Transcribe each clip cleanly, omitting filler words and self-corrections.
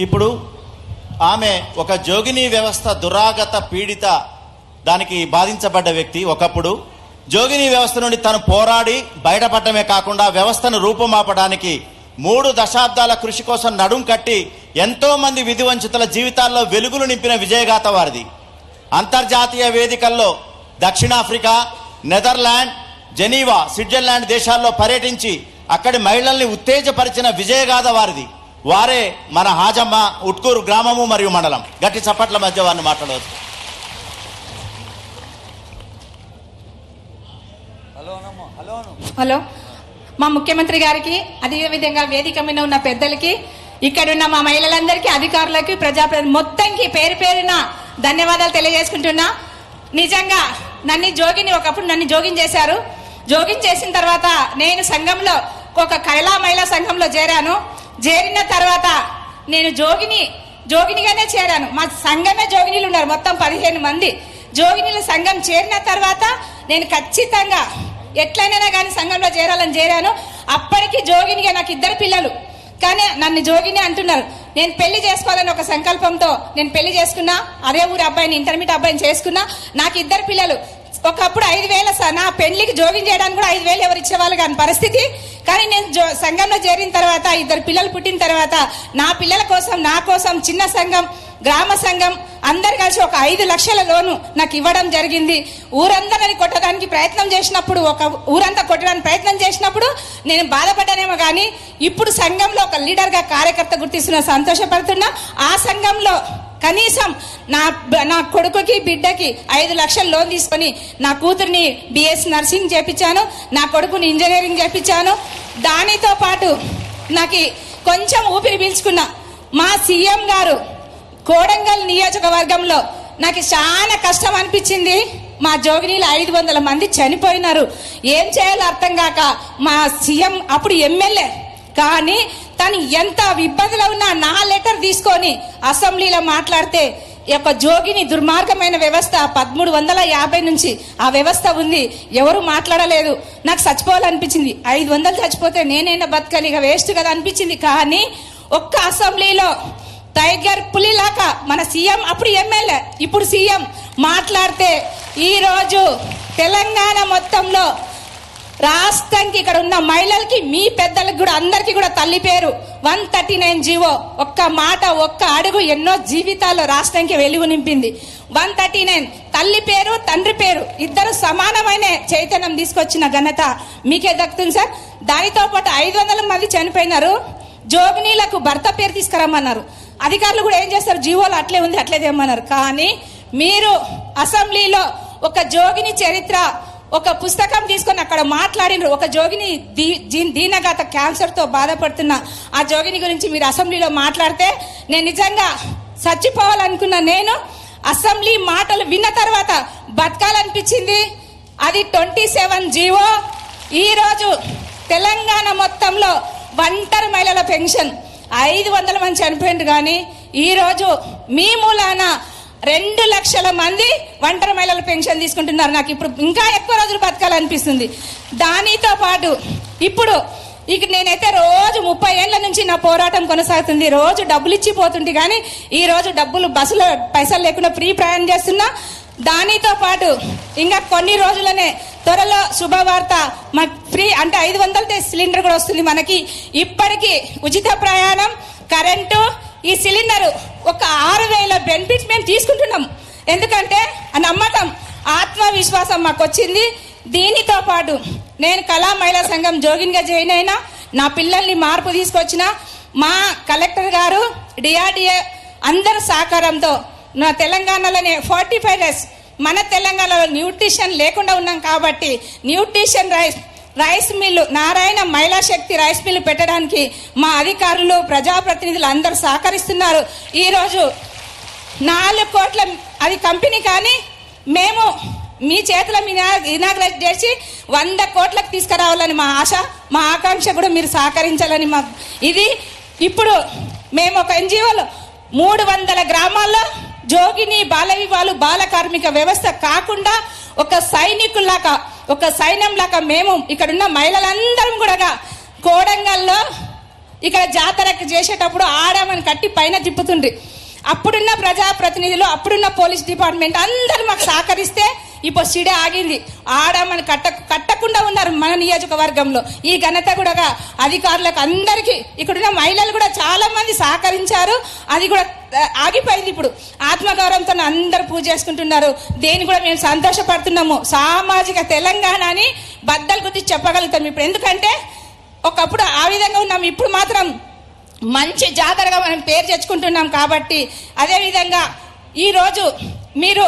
ఇప్పుడు ఆమె ఒక జోగిని వ్యవస్థ దురాగత పీడిత దానికి బాధించబడ్డ వ్యక్తి. ఒకప్పుడు జోగిని వ్యవస్థ నుండి తను పోరాడి బయటపడటమే కాకుండా వ్యవస్థను రూపుమాపడానికి 3 దశాబ్దాల కృషి కోసం నడుం కట్టి ఎంతో మంది విధివంచితుల జీవితాల్లో వెలుగులు నింపిన విజయగాథ వారిది. అంతర్జాతీయ వేదికల్లో దక్షిణాఫ్రికా, నెదర్లాండ్, జెనీవా, స్విట్జర్లాండ్ దేశాల్లో పర్యటించి అక్కడి మహిళల్ని ఉత్తేజపరిచిన విజయగాథ వారిది. వారే మన హాజమ్మ, ఉట్కూరు గ్రామము మరియు మండలం. గట్టి చప్పట్ల మధ్య వారిని మాట్లాడవచ్చు. హలో, మా ముఖ్యమంత్రి గారికి, అదేవిధంగా వేదిక మీద ఉన్న పెద్దలకి, ఇక్కడున్న మా మహిళలందరికీ, అధికారులకి, ప్రజాప్రతినిధులు మొత్తంకి పేరు పేరున ధన్యవాదాలు తెలియజేసుకుంటున్నా. నిజంగా ఒకప్పుడు నన్ను జోగిన్ చేశారు. జోగిన్ చేసిన తర్వాత నేను సంఘంలో ఒక కైలా మహిళా సంఘంలో చేరిన తర్వాత నేను జోగినిగానే చేరాను. మా సంఘమే జోగినీలు ఉన్నారు, మొత్తం 15 మంది జోగినీల సంఘం. చేరిన తర్వాత నేను ఖచ్చితంగా ఎట్లయినా కానీ సంఘంలో చేరాను. అప్పటికి జోగినిగా నాకు 2 పిల్లలు, కానీ నన్ను జోగిని అంటున్నారు. నేను పెళ్లి చేసుకోవాలని ఒక సంకల్పంతో నేను పెళ్లి చేసుకున్నా. అదే ఊరి అబ్బాయిని, ఇంటర్మీడియట్ అబ్బాయిని చేసుకున్నా. నాకు 2 పిల్లలు. ఒకప్పుడు 5,000 నా పెళ్లికి జోగిన్ చేయడానికి కూడా 5,000 ఎవరు ఇచ్చేవాళ్ళు కాని పరిస్థితి. కానీ నేను సంఘంలో చేరిన తర్వాత 2 పిల్లలు పుట్టిన తర్వాత నా పిల్లల కోసం, నా కోసం చిన్న సంఘం, గ్రామ సంఘం అందరు కలిసి ఒక 5 లక్షల లోను నాకు ఇవ్వడం జరిగింది. ఊరందరిని కొట్టడానికి ప్రయత్నం చేసినప్పుడు, ఊరంతా కొట్టడానికి ప్రయత్నం చేసినప్పుడు నేను బాధపడ్డానేమో కానీ ఇప్పుడు సంఘంలో ఒక లీడర్గా, కార్యకర్త గుర్తిస్తున్నా, సంతోషపడుతున్నా. ఆ సంఘంలో కనీసం నా కొడుకుకి, బిడ్డకి 5 లక్షల లోన్ తీసుకొని నా కూతుర్ని BS నర్సింగ్ చేపించాను, నా కొడుకుని ఇంజనీరింగ్ చేపించాను. దానితో పాటు నాకు కొంచెం ఊపిరి పీల్చుకున్నా. మా సీఎం గారు కోడంగల్ నియోజకవర్గంలో నాకు చాలా కష్టం అనిపించింది. మా జోగినీలు 500 మంది చనిపోయినారు. ఏం చేయాలో అర్థం కాక మా సీఎం అప్పుడు ఎమ్మెల్యే, కానీ తను ఎంత ఇబ్బందిలో ఉన్నా నా లెటర్ తీసుకొని అసెంబ్లీలో మాట్లాడితే ఈ యొక్క జోగిని దుర్మార్గమైన వ్యవస్థ 1350 నుంచి ఆ వ్యవస్థ ఉంది, ఎవరు మాట్లాడలేదు. నాకు చచ్చిపోవాలనిపించింది. 500 చచ్చిపోతే నేనైనా బతకాలి, ఇక వేస్ట్ కదా అనిపించింది. కానీ ఒక్క అసెంబ్లీలో టైగర్ పులిలాగా మన సీఎం, అప్పుడు ఎమ్మెల్యే ఇప్పుడు సీఎం మాట్లాడితే ఈరోజు తెలంగాణ మొత్తంలో రాష్ట్రానికి ఇక్కడ ఉన్న మహిళలకి, మీ పెద్దలకు కూడా, అందరికి కూడా తల్లి పేరు 139 జీవో ఒక్క మాట, ఒక్క అడుగు ఎన్నో జీవితాల్లో రాష్ట్రానికి వెలుగు నింపింది. 139 తల్లి పేరు, తండ్రి పేరు ఇద్దరు సమానమైన చైతన్యం తీసుకొచ్చిన ఘనత మీకే దక్కుతుంది సార్. దానితో పాటు 500 మంది చనిపోయినారు. జోగినీలకు భర్త పేరు తీసుకురమ్మన్నారు. అధికారులు కూడా ఏం చేస్తారు, జీవోలు అట్లే ఉంది, అట్లే తెమ్మన్నారు. కానీ మీరు అసెంబ్లీలో ఒక జోగిని చరిత్ర ఒక పుస్తకం తీసుకొని అక్కడ మాట్లాడినారు. ఒక జోగిని దీనగాత క్యాన్సర్ తో బాధపడుతున్న ఆ జోగిని గురించి మీరు అసెంబ్లీలో మాట్లాడితే నేను నిజంగా చచ్చిపోవాలనుకున్నా. నేను అసెంబ్లీ మాటలు విన్న తర్వాత బతకాలనిపించింది. అది 27 జీవో. ఈ రోజు తెలంగాణ మొత్తంలో ఒంటరి మహిళల పెన్షన్ 500 మంది చనిపోయింది. కానీ ఈ రోజు మీ మూలాన 2 లక్షల మంది ఒంటరి మహిళల పెన్షన్ తీసుకుంటున్నారు. నాకు ఇప్పుడు ఇంకా ఎక్కువ రోజులు బతకాలనిపిస్తుంది. దానితో పాటు ఇప్పుడు ఇక నేనైతే రోజు 30 ఏళ్ల నుంచి నా పోరాటం కొనసాగుతుంది. రోజు డబ్బులు ఇచ్చిపోతుంది, కానీ ఈ రోజు డబ్బులు బస్సులో పైసలు లేకుండా ఫ్రీ ప్రయాణం చేస్తున్నా. దానితో పాటు ఇంకా కొన్ని రోజులనే త్వరలో శుభవార్త, మాకు ఫ్రీ అంటే 500 సిలిండర్ కూడా వస్తుంది మనకి. ఇప్పటికీ ఉచిత ప్రయాణం, కరెంటు, ఈ సిలిండర్ ఒక 6,000 బెనిఫిట్స్ మేము తీసుకుంటున్నాం. ఎందుకంటే ఆ నమ్మకం, ఆత్మవిశ్వాసం మాకు వచ్చింది. దీనితో పాటు నేను కళా మహిళా సంఘం జోగిన్గా జాయిన్ అయినా, నా పిల్లల్ని మార్పు తీసుకొచ్చిన, మా కలెక్టర్ గారు, DRDA అందరి సహకారంతో నా తెలంగాణలోనే 45 డేస్ మన తెలంగాణలో న్యూట్రిషన్ లేకుండా ఉన్నాం కాబట్టి న్యూట్రిషన్ రైస్ మిల్లు, నారాయణ మహిళా శక్తి రైస్ మిల్లు పెట్టడానికి మా అధికారులు, ప్రజాప్రతినిధులు అందరూ సహకరిస్తున్నారు. ఈరోజు 4 కోట్ల అది కంపెనీ, కానీ మేము మీ చేతుల ఇనాగ్రేట్ చేసి 100 కోట్లకు తీసుకురావాలని మా ఆశ, మా ఆకాంక్ష కూడా మీరు సహకరించాలని మా ఇది. ఇప్పుడు మేము ఒక NGOలో 300 గ్రామాల్లో జోగిని బాల వివాహాలు, బాల కార్మిక వ్యవస్థ కాకుండా ఒక సైనికుల్లాగా, ఒక సైన్యంలాగా మేము ఇక్కడున్న మహిళలందరం కూడా కోడంగల్లో ఇక్కడ జాతర చేసేటప్పుడు ఆడమని కట్టి పైన తిప్పుతుండ్రి. అప్పుడున్న ప్రజాప్రతినిధులు, అప్పుడున్న పోలీస్ డిపార్ట్మెంట్ అందరూ మాకు సహకరిస్తే ఇప్పుడు సిడే ఆగింది. ఆడమని కట్టకుండా ఉన్నారు మన నియోజకవర్గంలో. ఈ ఘనత కూడా అధికారులకు అందరికీ, ఇక్కడున్న మహిళలు కూడా చాలా మంది సహకరించారు. అది కూడా ఆగిపోయింది. ఇప్పుడు ఆత్మగౌరవంతో అందరూ పూజ చేసుకుంటున్నారు. దేని కూడా మేము సంతోషపడుతున్నాము. సామాజిక తెలంగాణ అని బద్దలు గుర్తి చెప్పగలుగుతాం ఇప్పుడు. ఎందుకంటే ఒకప్పుడు ఆ విధంగా ఉన్నాం, ఇప్పుడు మాత్రం మంచి జాతరగా మనం పేరు తెచ్చుకుంటున్నాం. కాబట్టి అదేవిధంగా ఈరోజు మీరు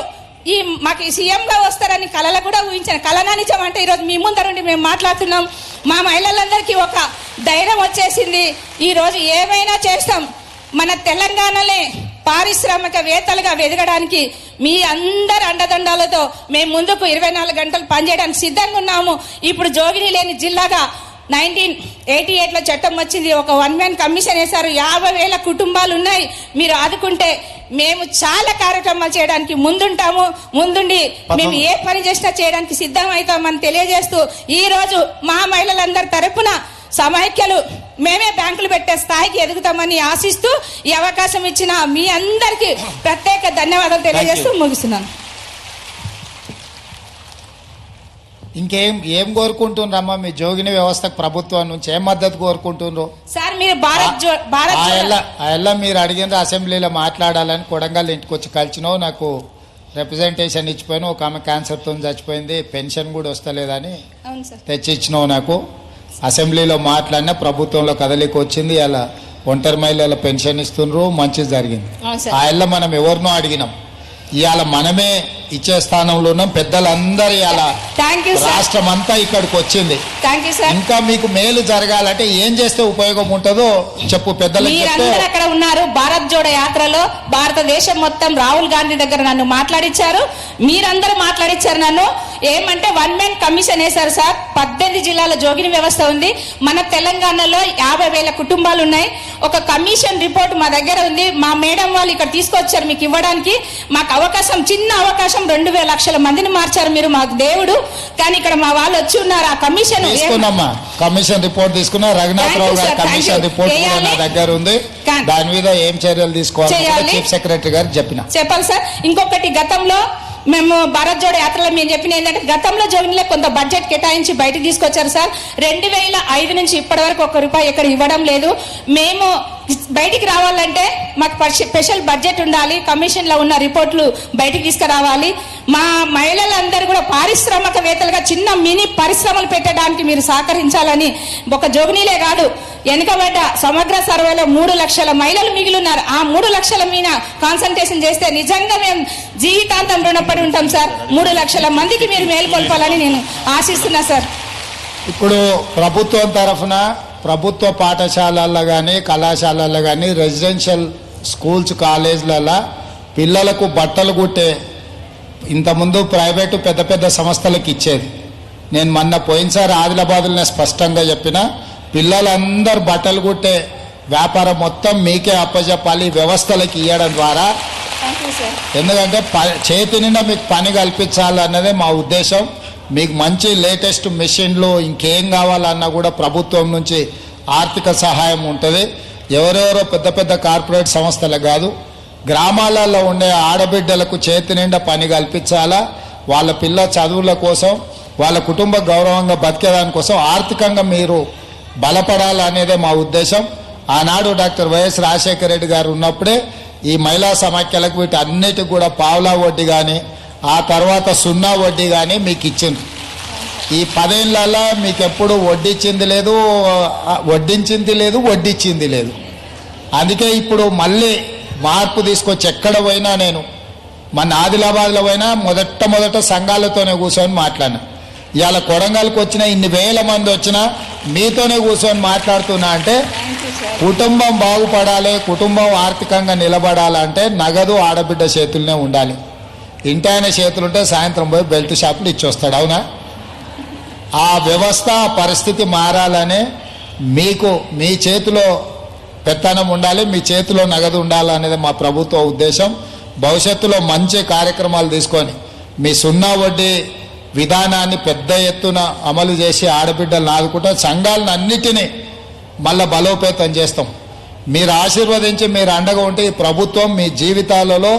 మాకు సీఎంగా వస్తారని కళలు కూడా ఊహించాను. కళనా నిజం అంటే ఈరోజు మీ ముందరుండి మేము మాట్లాడుతున్నాం. మా మహిళలందరికీ ఒక ధైర్యం వచ్చేసింది. ఈరోజు ఏమైనా చేస్తాం. మన తెలంగాణలే పారిశ్రామికవేత్తలుగా ఎదగడానికి మీ అందరి అండదండాలతో మేము ముందుకు 24 గంటలు పనిచేయడానికి సిద్ధంగా ఉన్నాము. ఇప్పుడు జోగిని లేని జిల్లాగా 1988లో చట్టం వచ్చింది. ఒక 1 మ్యాన్ కమిషన్ వేశారు. 50,000 కుటుంబాలు ఉన్నాయి. మీరు ఆదుకుంటే మేము చాలా కార్యక్రమాలు చేయడానికి ముందుంటాము. ముందుండి మేము ఏ పని చేసినా చేయడానికి సిద్ధం అవుతామని తెలియజేస్తూ ఈ రోజు మా మహిళలందరి తరపున సమైక్యలు మేమే బ్యాంకులు పెట్టే స్థాయికి ఎదుగుతామని ఆశిస్తూ ఈ అవకాశం ఇచ్చిన మీ అందరికీ ప్రత్యేక ధన్యవాదాలు తెలియజేస్తూ ముగిస్తున్నాను. ఏం కోరుకుంటున్నారమ్మా మీ జోగిని వ్యవస్థకు ప్రభుత్వం నుంచి ఏం మద్దతు కోరుకుంటున్నారు? సార్ మీరు మీరు అడిగిన అసెంబ్లీలో మాట్లాడాలని కొడంగల్ ఇంటికి వచ్చి కలిసినావు. నాకు రిప్రజెంటేషన్ ఇచ్చిపోయినా ఒక ఆమె క్యాన్సర్తో చచ్చిపోయింది, పెన్షన్ కూడా వస్తలేదని తెచ్చిచ్చినావు. నాకు అసెంబ్లీలో మాట్లాడినా ప్రభుత్వంలో కదలికి వచ్చింది. అలా ఒంటరి మహిళల పెన్షన్ ఇస్తున్నారు, మంచిది జరిగింది. ఆ మనం ఎవరినో అడిగినాం, ఇవాళ మనమే ఇచ్చే స్థానంలో ఉన్నాం. పెద్దలందరూ ఇవాళ రాష్ట్రం అంతా ఇక్కడికి వచ్చింది. ఇంకా మీకు మేలు జరగాలంటే ఏం చేస్తే ఉపయోగం ఉంటుందో చెప్పు. పెద్దలు అక్కడ ఉన్నారు. భారత్ జోడో యాత్రలో భారతదేశం మొత్తం రాహుల్ గాంధీ దగ్గర నన్ను మాట్లాడించారు. మీరందరూ మాట్లాడించారు నన్ను. ఏమంటే 1 మ్యాన్ కమిషన్ వేశారు సార్. 18 జిల్లాల జోగిని వ్యవస్థ ఉంది. మన తెలంగాణలో 50,000 కుటుంబాలు ఉన్నాయి. ఒక కమిషన్ రిపోర్ట్ మా దగ్గర ఉంది. మా మేడం వాళ్ళు ఇక్కడ తీసుకొచ్చారు మీకు ఇవ్వడానికి. మాకు అవకాశం, చిన్న అవకాశం, 2,000 లక్షల మందిని మార్చారు మీరు, మాకు దేవుడు. కానీ ఇక్కడ మా వాళ్ళు వచ్చి ఉన్నారు. ఆ కమిషన్ కమిషన్ రిపోర్ట్ తీసుకున్నా. రఘునాథరావు గారి కమిషన్ రిపోర్ట్ నా దగ్గర ఉంది. దాని మీద ఏం చర్యలు తీసుకోవాలి చీఫ్ సెక్రటరీ గారు చెప్పాలి సార్. ఇంకొకటి, గతంలో మేము భారత్ జోడో యాత్రలో మేము చెప్పిన ఏంటంటే గతంలో జోగినిలో కొంత బడ్జెట్ కేటాయించి బయటకు తీసుకొచ్చారు సార్. 2005 నుంచి ఇప్పటి వరకు ₹1 ఎక్కడ ఇవ్వడం లేదు. మేము బయటికి రావాలంటే మాకు స్పెషల్ బడ్జెట్ ఉండాలి. కమిషన్ లో ఉన్న రిపోర్ట్లు బయటికి తీసుకురావాలి. మా మహిళలందరూ కూడా పారిశ్రామికవేత్తలుగా చిన్న మినీ పరిశ్రమలు పెట్టడానికి మీరు సహకరించాలని, ఒక జోగినీలే కాదు వెనుకబడ్డ సమగ్ర సర్వేలో 3 లక్షల మహిళలు మిగిలిన్నారు. ఆ 3 లక్షల మీద కాన్సన్ట్రేషన్ చేస్తే నిజంగా మేము జీవితాంతం రుణపడి ఉంటాం సార్. 3 లక్షల మందికి మీరు మేలుకొల్పాలని నేను ఆశిస్తున్నా సార్. ఇప్పుడు ప్రభుత్వం తరఫున ప్రభుత్వ పాఠశాలల్లో కానీ కళాశాలల్లో కానీ రెసిడెన్షియల్ స్కూల్స్ కాలేజీలలో పిల్లలకు బట్టలు కుట్టే ఇంతకుముందు ప్రైవేటు పెద్ద పెద్ద సంస్థలకు ఇచ్చేది. నేను మొన్న పోయినసారి ఆదిలాబాద్లో స్పష్టంగా చెప్పిన, పిల్లలందరూ బట్టలు కుట్టే వ్యాపారం మొత్తం మీకే అప్పచెప్పాలి వ్యవస్థలకు ఇవ్వడం ద్వారా. ఎందుకంటే చేతి నిండా మీకు పని కల్పించాలన్నదే మా ఉద్దేశం. మీకు మంచి లేటెస్ట్ మెషిన్లు ఇంకేం కావాలన్నా కూడా ప్రభుత్వం నుంచి ఆర్థిక సహాయం ఉంటుంది. ఎవరెవరో పెద్ద పెద్ద కార్పొరేట్ సంస్థలకు కాదు, గ్రామాలలో ఉండే ఆడబిడ్డలకు చేతి నిండా పని కల్పించాలా. వాళ్ళ పిల్ల చదువుల కోసం, వాళ్ళ కుటుంబ గౌరవంగా బతికేదాని కోసం ఆర్థికంగా మీరు బలపడాలనేదే మా ఉద్దేశం. ఆనాడు డాక్టర్ వైఎస్ రాజశేఖర రెడ్డి గారు ఉన్నప్పుడే ఈ మహిళా సమాఖ్యలకు వీటి అన్నిటికి కూడా పావులా వడ్డీ కానీ ఆ తర్వాత 0 వడ్డీ కానీ మీకు ఇచ్చింది. ఈ 10 ఏళ్లలో మీకు ఎప్పుడు వడ్డించింది లేదు, వడ్డించింది లేదు, వడ్డించింది లేదు. అందుకే ఇప్పుడు మళ్ళీ మార్పు తీసుకొచ్చి ఎక్కడ పోయినా, నేను మన ఆదిలాబాద్లో పోయినా మొదట సంఘాలతోనే కూర్చొని మాట్లాడినా. ఇవాళ కొడంగల్కి వచ్చిన ఇన్ని వేల మంది వచ్చినా మీతోనే కూర్చొని మాట్లాడుతున్నా. అంటే కుటుంబం బాగుపడాలి, కుటుంబం ఆర్థికంగా నిలబడాలంటే నగదు ఆడబిడ్డ చేతుల్నే ఉండాలి. ఇంటి ఆయన చేతులుంటే సాయంత్రం పోయి బెల్ట్ షాపులు ఇచ్చొస్తాడు, అవునా? ఆ వ్యవస్థ పరిస్థితి మారాలనే మీకు మీ చేతిలో పెత్తనం ఉండాలి, మీ చేతిలో నగదు ఉండాలనేది మా ప్రభుత్వ ఉద్దేశం. భవిష్యత్తులో మంచి కార్యక్రమాలు తీసుకొని మీ 0 వడ్డీ విధానాన్ని పెద్ద ఎత్తున అమలు చేసి ఆడబిడ్డలను ఆదుకుంటా. సంఘాలను అన్నిటినీ మళ్ళా బలోపేతం చేస్తాం. మీరు ఆశీర్వదించి మీరు అండగా ఉంటే ఈ ప్రభుత్వం మీ జీవితాలలో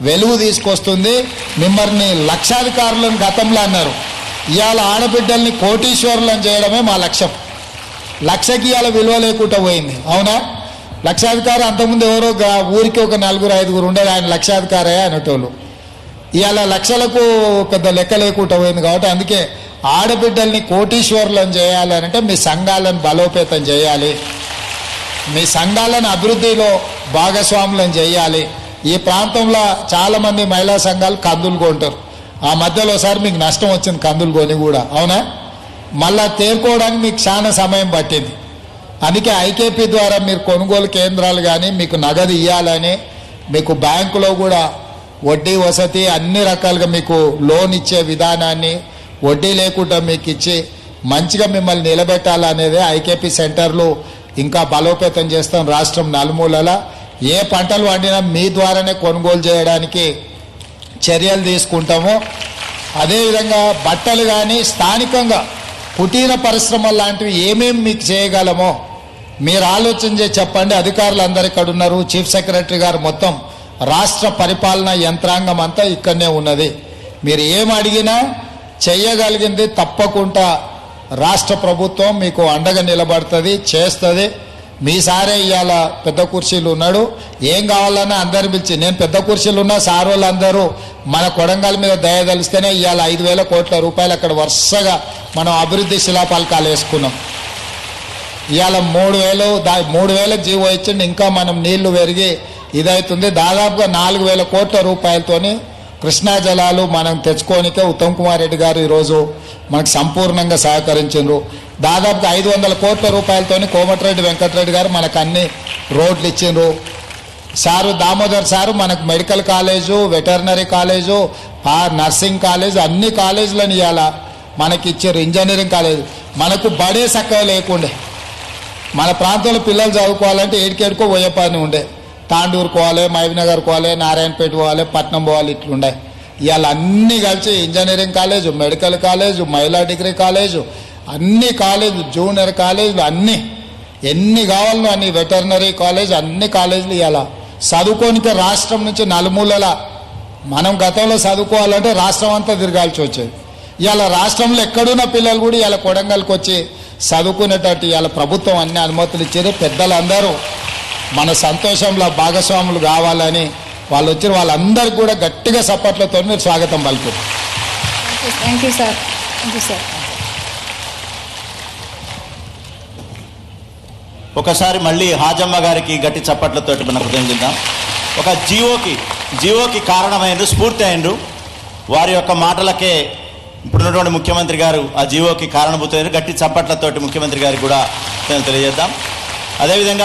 వెలుగు తీసుకొస్తుంది. మిమ్మల్ని లక్షాధికారులను గతంలో అన్నారు, ఇవాళ ఆడబిడ్డల్ని కోటీశ్వరులను చేయడమే మా లక్ష్యం. లక్షకి ఇవాళ విలువ లేకుండా పోయింది, అవునా? లక్షాధికారి అంతకుముందు ఎవరో ఊరికి ఒక 4-5 ఉండేది, ఆయన లక్షాధికారే అనేటోళ్ళు. ఇవాళ లక్షలకు పెద్ద లెక్క లేకుండా పోయింది. కాబట్టి అందుకే ఆడబిడ్డల్ని కోటీశ్వరులను చేయాలంటే మీ సంఘాలను బలోపేతం చేయాలి, మీ సంఘాలను అభివృద్ధిలో భాగస్వాములను చేయాలి. ఈ ప్రాంతంలో చాలామంది మహిళా సంఘాలు కందులు కొంటారు. ఆ మధ్యలో ఒకసారి మీకు నష్టం వచ్చింది కందులు కొని కూడా, అవునా? మళ్ళా తేరుకోవడానికి మీకు చాలా సమయం పట్టింది. అందుకే ఐకేపీ ద్వారా మీరు కొనుగోలు కేంద్రాలు కానీ మీకు నగదు ఇవ్వాలని, మీకు బ్యాంకులో కూడా వడ్డీ వసతి అన్ని రకాలుగా మీకు లోన్ ఇచ్చే విధానాన్ని వడ్డీ లేకుండా మీకు ఇచ్చి మంచిగా మిమ్మల్ని నిలబెట్టాలనేదే ఐకేపీ సెంటర్లు ఇంకా బలోపేతం చేస్తాం. రాష్ట్రం నలుమూలల ఏ పంటలు వండినా మీ ద్వారానే కొనుగోలు చేయడానికి చర్యలు తీసుకుంటాము. అదేవిధంగా బట్టలు కానీ స్థానికంగా కుటీర పరిశ్రమలు లాంటివి ఏమేమి మీకు చేయగలమో మీరు ఆలోచన చేసి చెప్పండి. అధికారులు అందరు ఇక్కడ ఉన్నారు, చీఫ్ సెక్రటరీ గారు, మొత్తం రాష్ట్ర పరిపాలనా యంత్రాంగం అంతా ఇక్కడనే ఉన్నది. మీరు ఏం అడిగినా చెయ్యగలిగింది తప్పకుండా రాష్ట్ర ప్రభుత్వం మీకు అండగా నిలబడుతుంది, చేస్తుంది. మీ సారే ఇవాళ పెద్ద కుర్చీలు ఉన్నాడు, ఏం కావాలన్నా అందరు పిలిచి, నేను పెద్ద కుర్చీలు ఉన్నా సార్ వాళ్ళందరూ మన కొడంగల్ మీద దయదలిస్తేనే ఇవాళ 5,000 కోట్ల రూపాయలు అక్కడ వరుసగా మనం అభివృద్ధి శిలాఫలకాలు వేసుకున్నాం. ఇవాళ 3,000 జీవో ఇచ్చిండి, ఇంకా మనం నీళ్లు పెరిగి ఇదవుతుంది. దాదాపుగా 4,000 కోట్ల రూపాయలతోని కృష్ణా జలాలు మనం తెచ్చుకోనికే ఉత్తమ్ కుమార్ రెడ్డి గారు ఈరోజు మనకు సంపూర్ణంగా సహకరించారు. దాదాపుగా 500 కోట్ల రూపాయలతోని కోమటిరెడ్డి వెంకటరెడ్డి గారు మనకు అన్ని రోడ్లు ఇచ్చిండ్రు. సారు దామోదర్ సారు మనకు medical college, veterinary college, nursing college, అన్ని కాలేజీలను ఇవాళ మనకి ఇచ్చారు. ఇంజనీరింగ్ కాలేజ్ మనకు బడే చక్కగా లేకుండే, మన ప్రాంతంలో పిల్లలు చదువుకోవాలంటే ఏడికేడుకో పోయే పని ఉండే. తాండూరు పోవాలి, మహబూబ్నగర్ పోవాలి, నారాయణపేట పోవాలి, పట్నం పోవాలి, ఇట్లుండే. ఇవాళ అన్నీ కలిసి ఇంజనీరింగ్ కాలేజు, మెడికల్ కాలేజు, మహిళా డిగ్రీ కాలేజు, అన్ని కాలేజు, జూనియర్ కాలేజీలు అన్నీ ఎన్ని కావాలనో అన్ని, వెటర్నరీ కాలేజ్, అన్ని కాలేజీలు ఇవాళ చదువుకోనికే రాష్ట్రం నుంచి నలుమూలల. మనం గతంలో చదువుకోవాలంటే రాష్ట్రం అంతా తిరగాల్సి వచ్చేది. ఇవాళ రాష్ట్రంలో ఎక్కడున్న పిల్లలు కూడా ఇవాళ కొడంగల్కి వచ్చి చదువుకునేటట్టు ఇవాళ ప్రభుత్వం అన్ని అనుమతులు ఇచ్చారు. పెద్దలందరూ మన సంతోషంలో భాగస్వాములు కావాలని వాళ్ళు వచ్చిన వాళ్ళందరికీ కూడా గట్టిగా సపోర్ట్లతో మీరు స్వాగతం పలుకుతారు. Thank you sir. Thank you sir. ఒకసారి మళ్ళీ హాజమ్మ గారికి గట్టి చప్పట్లతోటి మనం కృతజ్ఞిద్దాం. ఒక జీవోకి కారణమైనరు, స్ఫూర్తి అయినరు, వారి యొక్క మాటలకే ఇప్పుడున్నటువంటి ముఖ్యమంత్రి గారు ఆ జీవోకి కారణభూతమైనరు. గట్టి చప్పట్లతోటి ముఖ్యమంత్రి గారికి కూడా తెలియజేద్దాం. అదేవిధంగా